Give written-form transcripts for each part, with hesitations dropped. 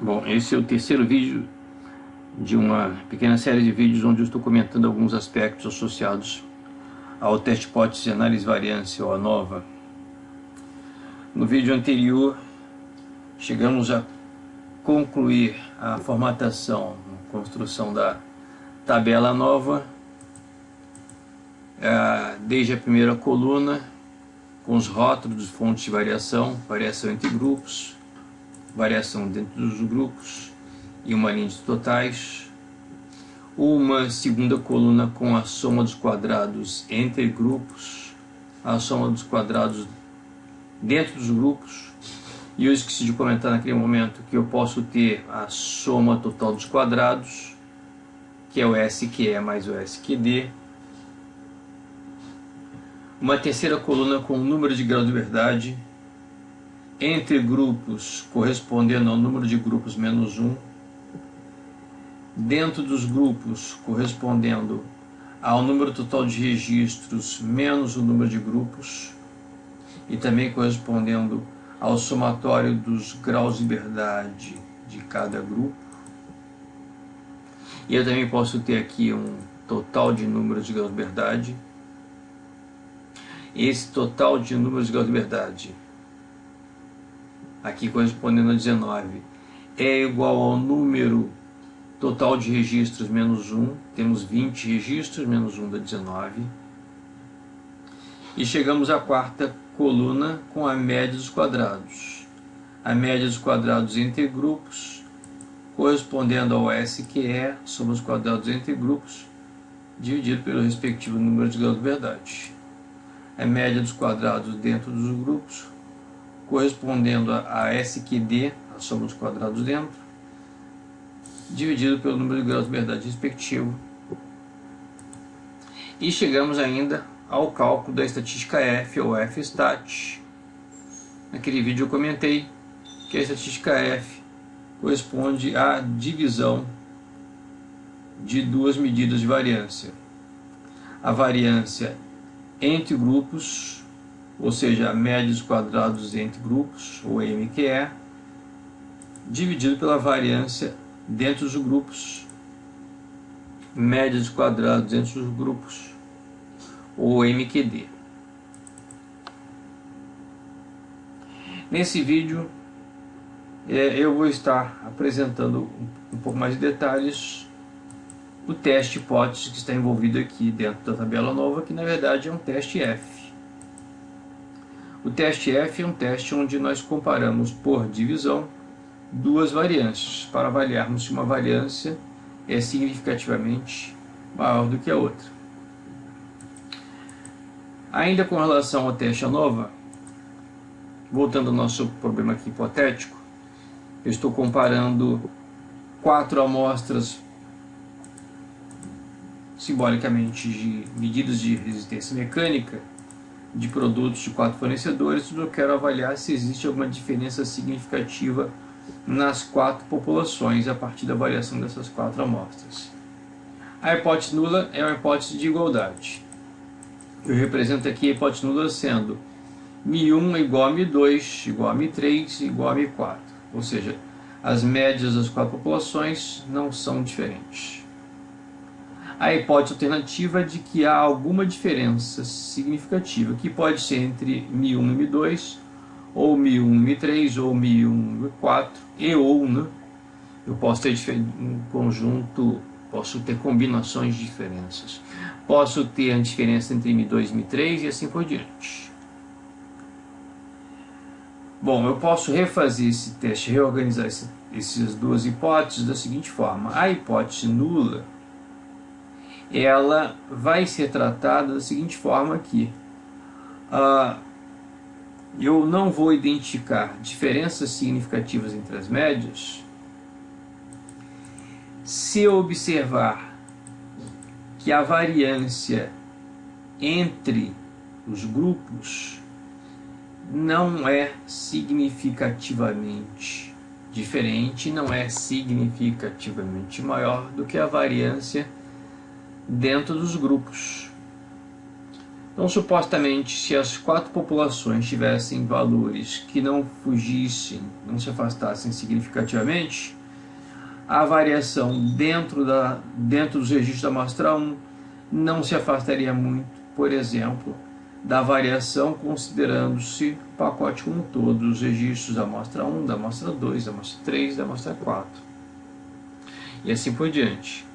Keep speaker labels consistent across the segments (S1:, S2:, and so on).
S1: Bom, esse é o terceiro vídeo de uma pequena série de vídeos onde eu estou comentando alguns aspectos associados ao teste hipótese de análise variância ou ANOVA. No vídeo anterior, chegamos a concluir a formatação, a construção da tabela ANOVA, desde a primeira coluna, com os rótulos de fontes de variação, variação entre grupos, variação dentro dos grupos e uma linha de totais. Uma segunda coluna com a soma dos quadrados entre grupos, a soma dos quadrados dentro dos grupos. E eu esqueci de comentar naquele momento que eu posso ter a soma total dos quadrados, que é o SQE mais o SQD. Uma terceira coluna com o número de graus de verdade entre grupos correspondendo ao número de grupos menos 1, dentro dos grupos correspondendo ao número total de registros menos o número de grupos, e também correspondendo ao somatório dos graus de verdade de cada grupo. E eu também posso ter aqui um total de números de graus de verdade. Esse total de números de graus de verdade, aqui correspondendo a 19, é igual ao número total de registros menos 1. Temos 20 registros, menos 1 dá 19. E chegamos à quarta coluna com a média dos quadrados. A média dos quadrados entre grupos, correspondendo ao SQE, soma os quadrados entre grupos, dividido pelo respectivo número de graus de verdade. A média dos quadrados dentro dos grupos, correspondendo a SQD, a soma dos quadrados dentro, dividido pelo número de graus de verdade respectivo. E chegamos ainda ao cálculo da estatística F, ou F-stat. Naquele vídeo eu comentei que a estatística F corresponde à divisão de duas medidas de variância. A variância entre grupos, ou seja, a média dos quadrados entre grupos, ou MQE, dividido pela variância dentro dos grupos, média dos quadrados dentro dos grupos, ou MQD. Nesse vídeo eu vou estar apresentando um pouco mais de detalhes o teste hipótese que está envolvido aqui dentro da tabela ANOVA, que na verdade é um teste F. O teste F é um teste onde nós comparamos por divisão duas variâncias, para avaliarmos se uma variância é significativamente maior do que a outra. Ainda com relação ao teste ANOVA, voltando ao nosso problema aqui hipotético, eu estou comparando 4 amostras, simbolicamente, de medidas de resistência mecânica de produtos de 4 fornecedores, onde eu quero avaliar se existe alguma diferença significativa nas 4 populações a partir da variação dessas 4 amostras. A hipótese nula é uma hipótese de igualdade. Eu represento aqui a hipótese nula sendo μ1 igual a μ2, igual a μ3, igual a μ4. Ou seja, as médias das 4 populações não são diferentes. A hipótese alternativa é de que há alguma diferença significativa, que pode ser entre μ1 e μ2, ou μ1 e μ3, ou μ1 e μ4, e ou, né? Eu posso ter um conjunto, posso ter combinações de diferenças. Posso ter a diferença entre μ2 e μ3 e assim por diante. Bom, eu posso refazer esse teste, reorganizar essas duas hipóteses da seguinte forma. A hipótese nula, ela vai ser tratada da seguinte forma aqui. Eu não vou identificar diferenças significativas entre as médias se eu observar que a variância entre os grupos não é significativamente diferente, não é significativamente maior do que a variância dentro dos grupos. Então, supostamente, se as 4 populações tivessem valores que não fugissem, não se afastassem significativamente, a variação dentro dos registros da amostra 1 não se afastaria muito, por exemplo, da variação considerando-se o pacote como um todo, os registros da amostra 1, da amostra 2, da amostra 3, da amostra 4. E assim por diante.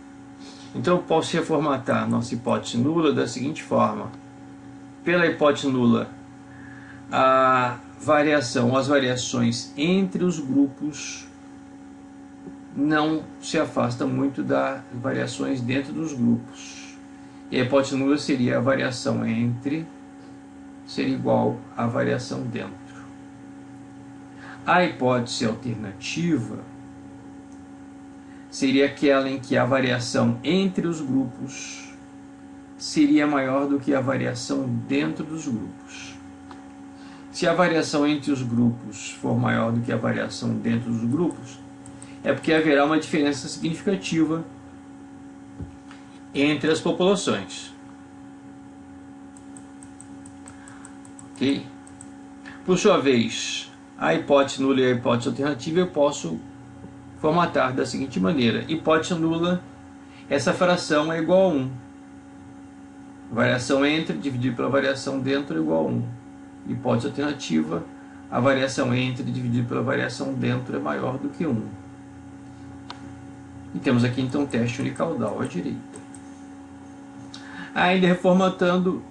S1: Então, eu posso reformatar a nossa hipótese nula da seguinte forma. Pela hipótese nula, a variação, as variações entre os grupos não se afasta muito das variações dentro dos grupos. E a hipótese nula seria a variação entre ser igual à variação dentro. A hipótese alternativa seria aquela em que a variação entre os grupos seria maior do que a variação dentro dos grupos. Se a variação entre os grupos for maior do que a variação dentro dos grupos, é porque haverá uma diferença significativa entre as populações. Ok? Por sua vez, a hipótese nula e a hipótese alternativa eu posso formatar da seguinte maneira. Hipótese nula, essa fração é igual a 1. Variação entre dividido pela variação dentro é igual a 1. Hipótese alternativa, a variação entre dividido pela variação dentro é maior do que 1. E temos aqui então o teste unicaudal à direita. Ainda reformatando,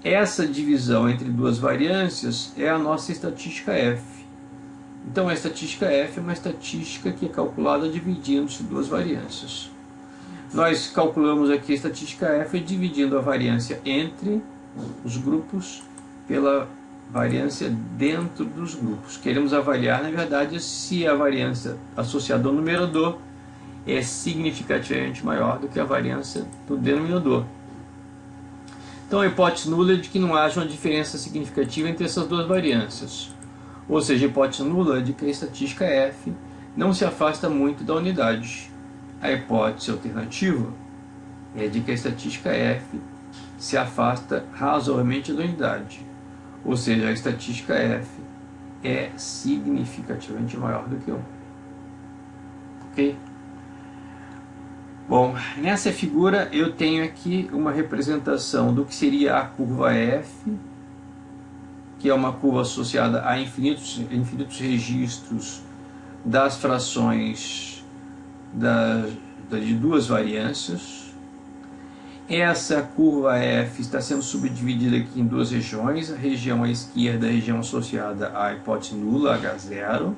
S1: essa divisão entre duas variâncias é a nossa estatística F. Então a estatística F é uma estatística que é calculada dividindo-se duas variâncias. Nós calculamos aqui a estatística F dividindo a variância entre os grupos pela variância dentro dos grupos. Queremos avaliar, na verdade, se a variância associada ao numerador é significativamente maior do que a variância do denominador. Então a hipótese nula é de que não haja uma diferença significativa entre essas duas variâncias. Ou seja, a hipótese nula é de que a estatística F não se afasta muito da unidade. A hipótese alternativa é de que a estatística F se afasta razoavelmente da unidade. Ou seja, a estatística F é significativamente maior do que 1. Ok? Bom, nessa figura eu tenho aqui uma representação do que seria a curva F, que é uma curva associada a infinitos registros das frações de duas variâncias. Essa curva F está sendo subdividida aqui em duas regiões, a região à esquerda, a região associada à hipótese nula, H0,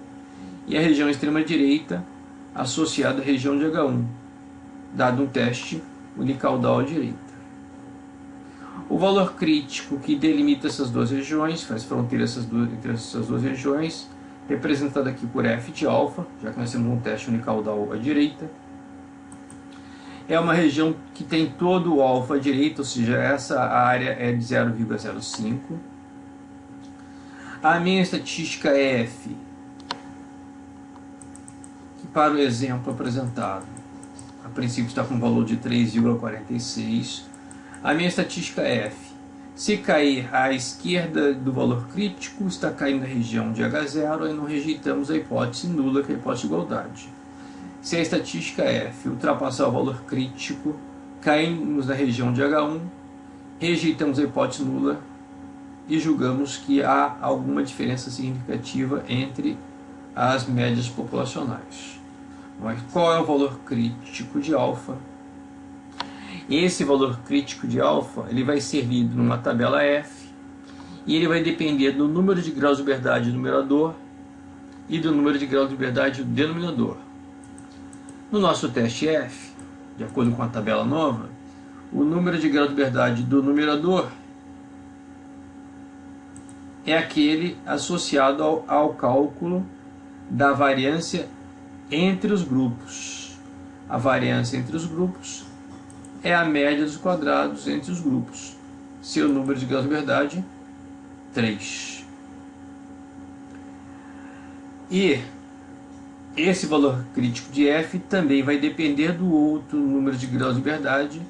S1: e a região à extrema direita, associada à região de H1, dado um teste unicaudal à direita. O valor crítico que delimita essas duas regiões, faz fronteira entre essas duas regiões, representado aqui por f de alfa, já que nós temos um teste unicaudal à direita, é uma região que tem todo o alfa à direita, ou seja, essa área é de 0,05. A minha estatística F, que para o exemplo apresentado, a princípio está com um valor de 3,46. A minha estatística F, se cair à esquerda do valor crítico, está caindo na região de H0 e não rejeitamos a hipótese nula, que é a hipótese de igualdade. Se a estatística F ultrapassar o valor crítico, caímos na região de H1, rejeitamos a hipótese nula e julgamos que há alguma diferença significativa entre as médias populacionais. Mas qual é o valor crítico de alfa? Esse valor crítico de alfa ele vai servir numa tabela F e ele vai depender do número de graus de liberdade do numerador e do número de graus de liberdade do denominador. No nosso teste F, de acordo com a tabela nova, o número de graus de liberdade do numerador é aquele associado ao cálculo da variância entre os grupos. A variância entre os grupos é a média dos quadrados entre os grupos. Seu número de graus de liberdade, 3. E esse valor crítico de F também vai depender do outro número de graus de liberdade,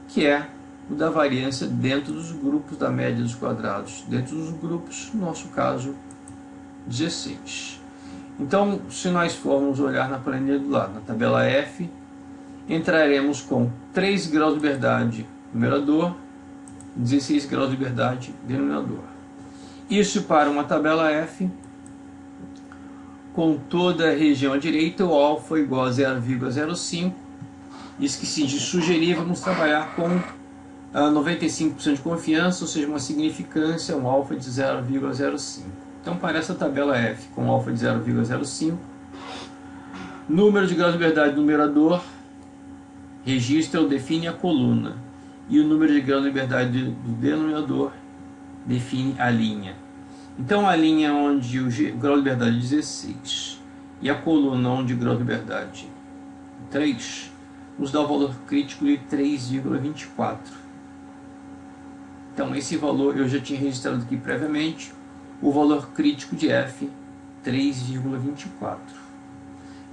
S1: que é o da variância dentro dos grupos da média dos quadrados. Dentro dos grupos, no nosso caso, 16. Então, se nós formos olhar na planilha do lado, na tabela F, entraremos com 3 graus de liberdade numerador, 16 graus de liberdade denominador. Isso para uma tabela F, com toda a região à direita, o alfa igual a 0,05. Esqueci de sugerir, vamos trabalhar com 95% de confiança, ou seja, uma significância, um alfa de 0,05. Então, para essa tabela F com alfa de 0,05, número de graus de liberdade do numerador, registra ou define a coluna, e o número de graus de liberdade do denominador define a linha. Então, a linha onde o grau de liberdade é 16 e a coluna onde o grau de liberdade é 3, nos dá o valor crítico de 3,24. Então, esse valor eu já tinha registrado aqui previamente, o valor crítico de F, 3,24.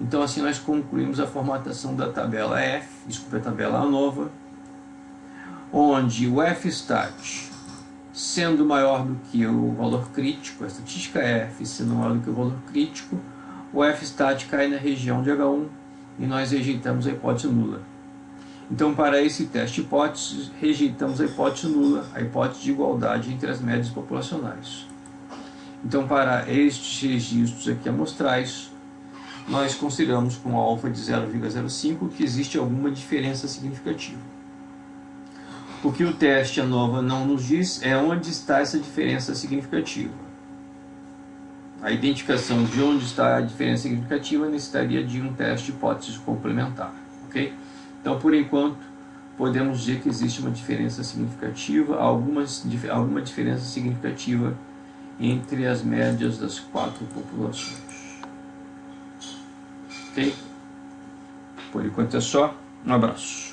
S1: Então, assim nós concluímos a formatação da tabela F, desculpa, a tabela nova, onde o F-stat sendo maior do que o valor crítico, a estatística F sendo maior do que o valor crítico, o F-stat cai na região de H1 e nós rejeitamos a hipótese nula. Então, para esse teste de hipóteses, rejeitamos a hipótese nula, a hipótese de igualdade entre as médias populacionais. Então, para estes registros aqui amostrais, nós consideramos com alfa de 0,05 que existe alguma diferença significativa. O que o teste ANOVA não nos diz é onde está essa diferença significativa. A identificação de onde está a diferença significativa necessitaria de um teste de hipótese complementar. Ok? Então, por enquanto, podemos dizer que existe uma diferença significativa, alguma diferença significativa entre as médias das 4 populações. Ok? Por enquanto é só. Um abraço.